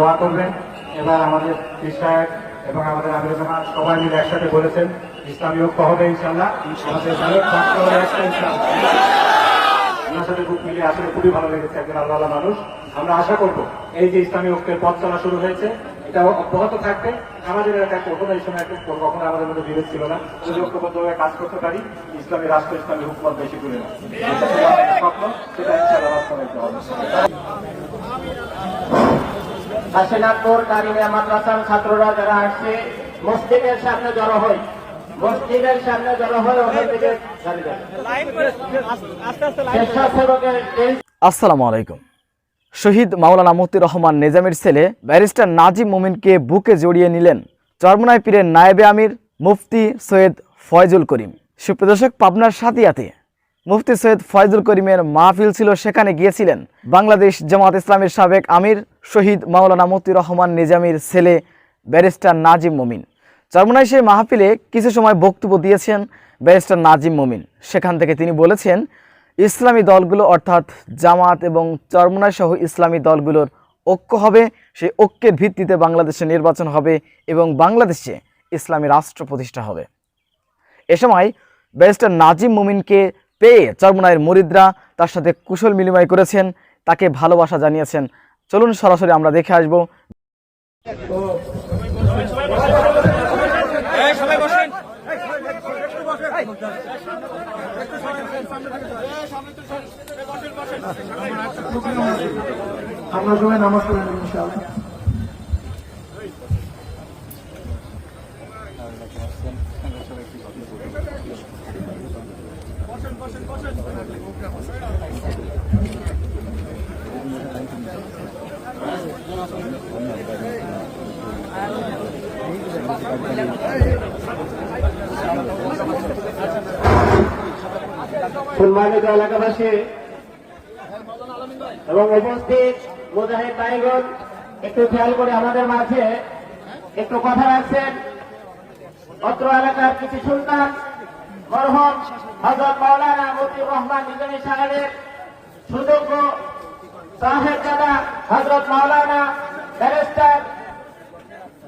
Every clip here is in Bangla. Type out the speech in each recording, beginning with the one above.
দোয়া করবেন। এবার আমাদের সাহেব এবং আমাদের আমির জামান সবাই মিলে একসাথে বলেছেন ইসলামী ঐক্য হবে ইনশাআল্লাহ। আপনার সাথে বুক মিলিয়ে আসলে খুবই ভালো লেগেছে, একজন আল্লাহ মানুষ। আমরা আশা করব এই যে ইসলামী ঐক্যের পথ চলা শুরু হয়েছে এটা অব্যাহত থাকবে। আমাদের এলাকায় কখনো এই সময় কখনো আমাদের মধ্যে বিরোধ ছিল না, যদি ঐক্যবদ্ধভাবে কাজ করতে পারি ইসলামী রাষ্ট্র ইসলামী হুকুমত বেশি করে না স্বপ্ন, সেটা ইনশাআল্লাহ বাস্তবায়িত হবে। কাশীনাথপুর কারিমিয়া মাদ্রাসার ছাত্ররা যারা আসছে মসজিদের সামনে জড়ো হয়, মসজিদের সামনে জড়ো হয়। আসসালামু আলাইকুম। শহীদ মাওলানা মতিউর রহমান নিজামীর ছেলে ব্যারিস্টার নাজিম মোমিনকে বুকে জড়িয়ে নিলেন চরমোনাই পীরের নায়েবে আমির মুফতি সৈয়দ ফয়জুল করিম। সুপ্রদর্শক, পাবনার সাতিয়াতে মুফতি সৈয়দ ফয়জুল করিমের মাহফিল ছিল, সেখানে গিয়েছিলেন বাংলাদেশ জামাত ইসলামের সাবেক আমির শহীদ মাওলানা মতিউর রহমান নিজামীর ছেলে ব্যারিস্টার নাজিম মোমিন। চরমোনাই সেই মাহফিলে কিছু সময় বক্তব্য দিয়েছেন ব্যারিস্টার নাজিম মোমিন। সেখান থেকে তিনি বলেছেন ইসলামী দলগুলো অর্থাৎ জামাত এবং চরমোনাই সহ ইসলামী দলগুলোর ঐক্য হবে, সেই ঐক্যের ভিত্তিতে বাংলাদেশে নির্বাচন হবে এবং বাংলাদেশে ইসলামী রাষ্ট্র প্রতিষ্ঠা হবে। এ সময় ব্যারিস্টার নাজিম মোমিনকে পেয়ে চরমোনাইয়ের মুরিদরা তার সাথে কুশল বিনিময় করেছেন, তাকে ভালোবাসা জানিয়েছেন। চলুন সরাসরি আমরা দেখে আসবো। আমরা সবাই নামাজ পড়েন ইনশাআল্লাহ। সম্মানিত এলাকাবাসী এবং উপস্থিত মুজাহিদ ভাইগণ, একটু খেয়াল করে আমাদের মাঝে একটু কথা রাখছেন। অত্র এলাকার কিছু সুলতান মরহুম হযরত মাওলানা মতিউর রহমান নিজামী সাহেবের সুযোগ্য সাহেবজাদা হযরত মাওলানা ব্যারিস্টার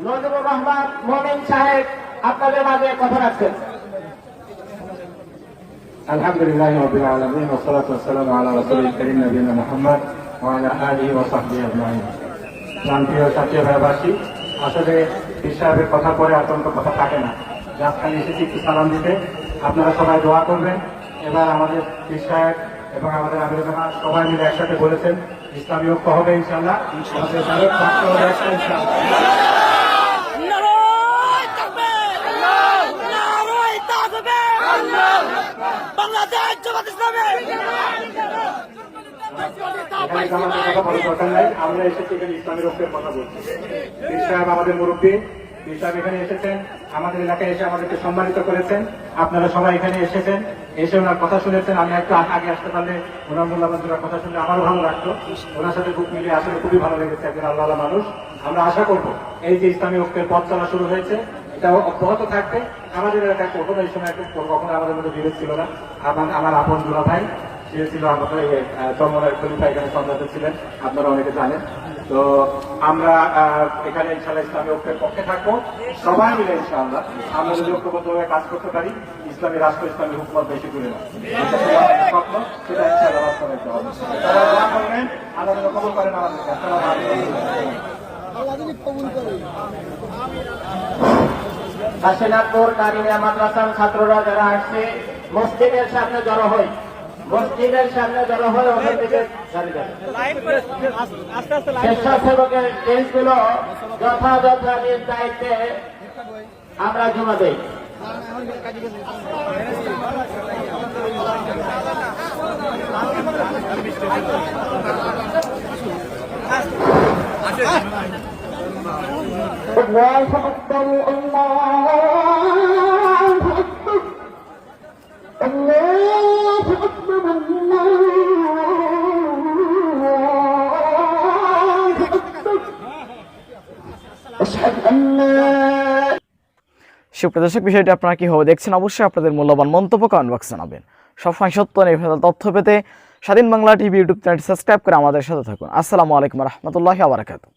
নজরুল রহমান মোমিন সাহেব আপনাদের মাঝে কথা রাখছেন। আলহামদুলিল্লাহি রাব্বিল আলামিন ওয়া সালাতু ওয়া সালামু আলা রাসূলিল কারীম নবিয়িনা মুহাম্মদ ওয়া আলা আলিহি ওয়া সাহবিহি আজমাইন। প্রিয় সাথী ভাইবাসী, আসলে পীর সাহেবের কথা পরে আর কোনো কথা থাকে না। যাত্রায় এসেছি একটু সালাম দিতে, আপনারা সবাই দোয়া করবেন। এবার আমাদের পীর সাহেব এবং আমাদের আমির জামান সবাই মিলে একসাথে বলেছেন ইসলামী ঐক্য হবে ইনশাআল্লাহ। আমাদের ভারত রাষ্ট্র হবে একটা ইনশাআল্লাহ। আমরা এসেছি এখানে ইসলামের ঐক্যের কথা বলছি। পীর সাহেব আমাদের মুরব্বী, পীর সাহেব এখানে এসেছেন, আমাদের এলাকায় এসে আমাদেরকে সম্মানিত করেছেন। আপনারা সবাই এখানে এসেছেন, এসে ওনার কথা শুনেছেন। আমি একটু আগে আসতে পারলে ওনার মূল্যবান কথা শুনলে আমারও ভালো লাগতো। ওনার সাথে বুক মিলিয়ে আসলে খুবই ভালো লেগেছে, একজন আল্লাহ মানুষ। আমরা আশা করব এই যে ইসলামী ঐক্যের পথ চলা শুরু হয়েছে এটা অব্যাহত থাকবে। আমাদের এলাকায় কখনো এই সময় কখনো আমাদের মধ্যে বিরোধ ছিল না। আমার আপন দুলা ভাই সে ছিল আমাদের চরমোনাই খলিফা, এখানে সম্রাট ছিলেন, আপনারা অনেকে জানেন। তো আমরা এখানে ইনশাআল্লাহ ইসলামী ঐক্যের পক্ষে থাকবো, সবাই মিলে ইনশাআল্লাহ। আমরা যদি ঐক্যবদ্ধভাবে কাজ করতে পারি ইসলামী রাষ্ট্র ইসলামী হুকুমত বেশি করে না স্বপ্ন, সেটা ইনশাআল্লাহ বাস্তবায়িত হবে। তারা দোয়া করবেন, আল্লাহ যেন কবুল করেন আমাদেরকে। আসসালামু আলাইকুম। কাশীনাথপুর কারিমিয়া মাদ্রাসার ছাত্ররা যারা আসছে মসজিদের সামনে জড়ো হয়, মসজিদের সামনে জড়ো হয়। স্বেচ্ছাসেবকের দেশগুলো যথাযথ নিজ দায়িত্বে আমরা জমা দেই। সুপ্রদর্শক, বিষয়টি আপনারা কিভাবে দেখছেন অবশ্যই আপনাদের মূল্যবান মন্তব্য কমেন্ট বক্সে জানাবেন। সবসময় সত্য নির্ভেজাল তথ্য পেতে স্বাধীন বাংলা টিভি ইউটিউব চ্যানেলটি সাবস্ক্রাইব করে আমাদের সাথে থাকুন। আসসালামু আলাইকুম ওয়া রাহমাতুল্লাহি ওয়া বারাকাতুহু।